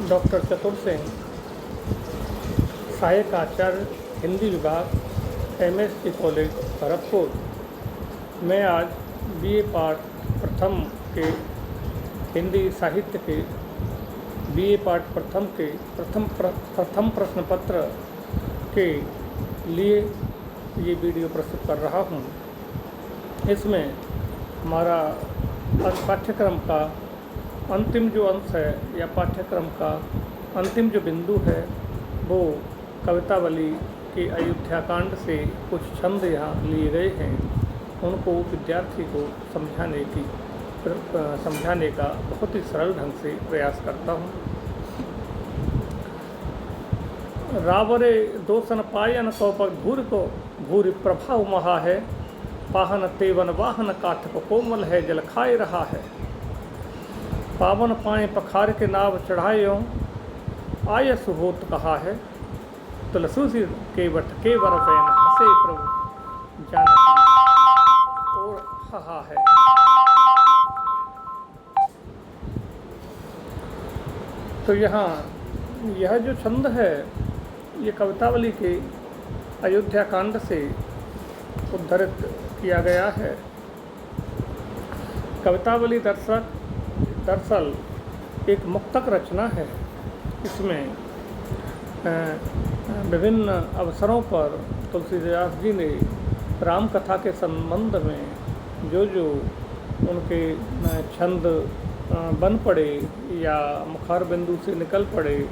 Doctor चतुर सिंह, सहायक आचार्य हिंदी विभाग, MSc कॉलेज भरतपुर। मैं आज BA पार्ट प्रथम के हिंदी साहित्य के BA पार्ट प्रथम के प्रथम प्रश्न पत्र के लिए ये वीडियो प्रस्तुत कर रहा हूँ। इसमें हमारा पाठ्यक्रम का अंतिम जो अंश है या पाठ्यक्रम का अंतिम जो बिंदु है वो कवितावली के अयोध्या कांड से कुछ छंद यहाँ लिए गए हैं। उनको विद्यार्थी को समझाने का बहुत ही सरल ढंग से प्रयास करता हूँ। रावरे दोसन पायन कौपक धूर को भूरि प्रभाव महा है, पाहन तेवन वाहन काठ को कोमल है, जल खाए रहा है। पावन पाए पखार के नाव चढ़ायो, आय सुहोत कहा है। तुलसी के वट के वर फैन हसे प्रभु जानकी और कहा है। तो यहाँ यह जो छंद है ये कवितावली के अयोध्या कांड से उद्धृत किया गया है। कवितावली दरअसल एक मुक्तक रचना है। इसमें विभिन्न अवसरों पर तुलसीदास जी ने राम कथा के संबंध में जो उनके छंद बन पड़े या मुखार बिंदु से निकल पड़े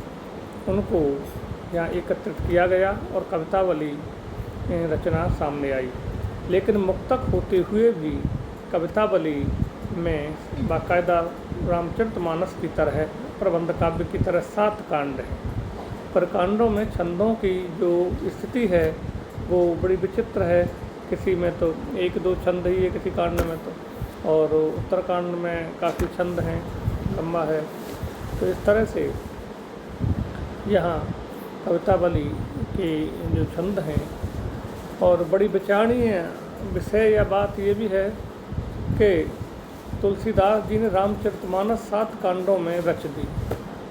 उनको यहाँ एकत्रित किया गया और कवितावली रचना सामने आई। लेकिन मुक्तक होते हुए भी कवितावली में बाकायदा रामचरितमानस की तरह प्रबंध काव्य की तरह 7 कांड हैं। पर कांडों में छंदों की जो स्थिति है वो बड़ी विचित्र है। किसी में तो 1-2 छंद ही है, किसी कांड में तो, और उत्तरकांड में काफ़ी छंद हैं, लम्बा है। तो इस तरह से यहाँ कवितावली के जो छंद हैं, और बड़ी विचारणीय विषय या बात ये भी है कि तुलसीदास जी ने रामचरितमानस 7 कांडों में रच दी।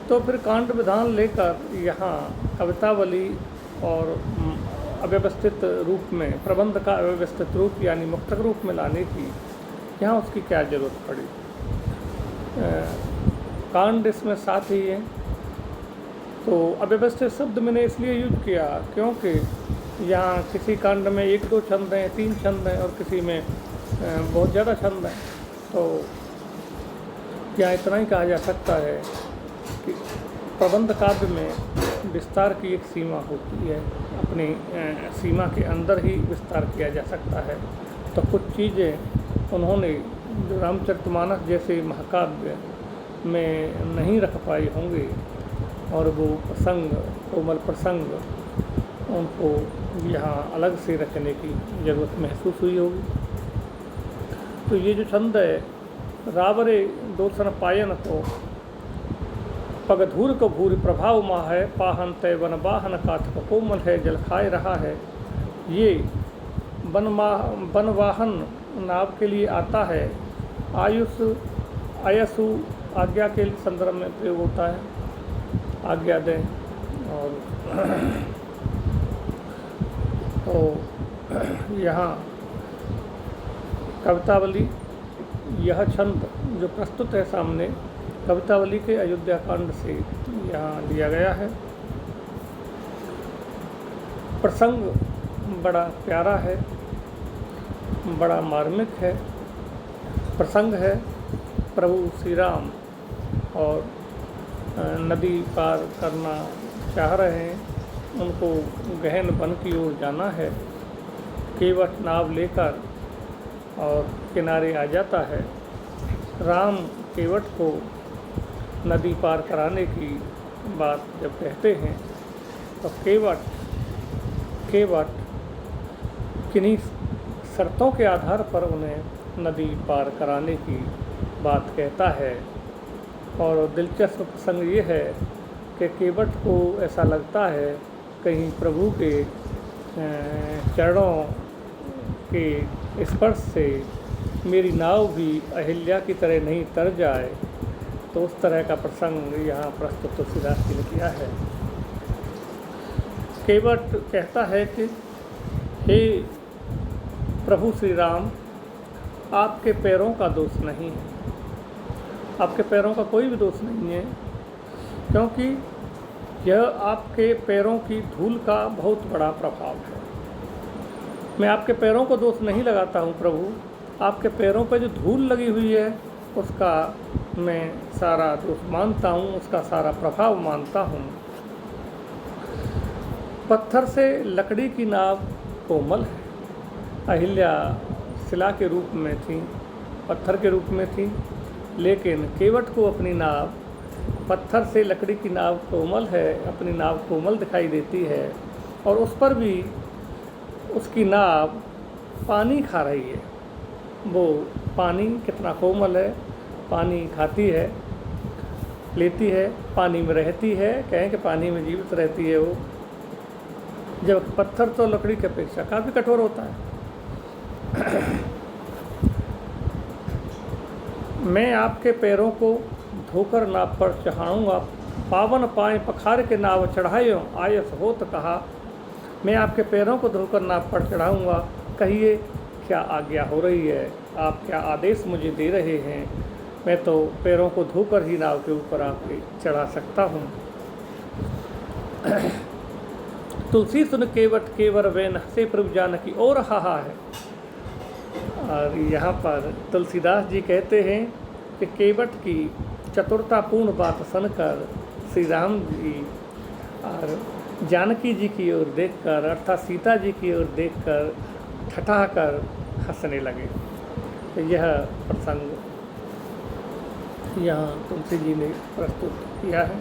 तो फिर कांड विधान लेकर यहाँ कवितावली और अव्यवस्थित रूप में, प्रबंध का अव्यवस्थित रूप यानी मुक्तक रूप में लाने की यहाँ उसकी क्या ज़रूरत पड़ी। कांड इसमें 7 ही हैं। तो अव्यवस्थित शब्द मैंने इसलिए यूज किया क्योंकि यहाँ किसी कांड में 1-2 छंद हैं, 3 छंद हैं, और किसी में बहुत ज़्यादा छंद हैं। तो यहाँ इतना ही कहा जा सकता है कि प्रबंध काव्य में विस्तार की एक सीमा होती है, अपनी सीमा के अंदर ही विस्तार किया जा सकता है। तो कुछ चीज़ें उन्होंने जो रामचरितमानस जैसे महाकाव्य में नहीं रख पाए होंगे, और वो प्रसंग, कोमल प्रसंग, उनको यहाँ अलग से रचने की ज़रूरत महसूस हुई होगी। तो ये जो छंद है, रावरे दोसन पायन को पगधूर को भूरि प्रभाव माह है, पाहन तय वन वाहन काठ को कोमल है, जल खाए रहा है। ये वनवाहन नाव के लिए आता है। आयसु आज्ञा के संदर्भ में प्रयोग होता है, आज्ञा दें। और तो यहाँ कवितावली, यह छंद जो प्रस्तुत है सामने, कवितावली के अयोध्या कांड से यहाँ लिया गया है। प्रसंग बड़ा प्यारा है, बड़ा मार्मिक है। प्रसंग है प्रभु श्री राम और नदी पार करना चाह रहे हैं, उनको गहन वन की ओर जाना है। केवट नाव लेकर और किनारे आ जाता है। राम केवट को नदी पार कराने की बात जब कहते हैं तो केवट किन्हीं शर्तों के आधार पर उन्हें नदी पार कराने की बात कहता है। और दिलचस्प प्रसंग ये है कि केवट को ऐसा लगता है कहीं प्रभु के चरणों के स्पर्श से मेरी नाव भी अहिल्या की तरह नहीं तर जाए, तो उस तरह का प्रसंग यहाँ प्रस्तुत तुलसीदास जी ने किया है। केवट कहता है कि हे प्रभु श्री राम, आपके पैरों का दोष नहीं है, आपके पैरों का कोई भी दोष नहीं है, क्योंकि यह आपके पैरों की धूल का बहुत बड़ा प्रभाव है। मैं आपके पैरों को दोष नहीं लगाता हूँ प्रभु, आपके पैरों पर जो धूल लगी हुई है उसका मैं सारा दोष मानता हूँ, उसका सारा प्रभाव मानता हूँ। पत्थर से लकड़ी की नाव कोमल है। अहिल्या शिला के रूप में थी, पत्थर के रूप में थी, लेकिन केवट को अपनी नाव, पत्थर से लकड़ी की नाव कोमल है, अपनी नाव कोमल दिखाई देती है, और उस पर भी उसकी नाव पानी खा रही है। वो पानी कितना कोमल है, पानी खाती है, लेती है, पानी में रहती है, कहें कि पानी में जीवित रहती है वो, जब पत्थर तो लकड़ी की अपेक्षा काफ़ी कठोर होता है। मैं आपके पैरों को धोकर नाव पर चढ़ाऊँगा, पावन पाए पखार के नाव चढ़ायो, आयस हो तो कहा। मैं आपके पैरों को धोकर नाव पर चढ़ाऊँगा, कहिए क्या आज्ञा हो रही है, आप क्या आदेश मुझे दे रहे हैं। मैं तो पैरों को धोकर ही नाव के ऊपर आपके चढ़ा सकता हूँ। तुलसी सुन केवट केवर वैन हसे प्रभु जानकी और हाहा है। और यहाँ पर तुलसीदास जी कहते हैं कि केवट की चतुरतापूर्ण बात सुनकर श्री राम जी और जानकी जी की ओर देखकर, अर्थात सीता जी की ओर देखकर ठठाकर हंसने लगे। तो यह प्रसंग यहाँ तुलसी जी ने प्रस्तुत किया है।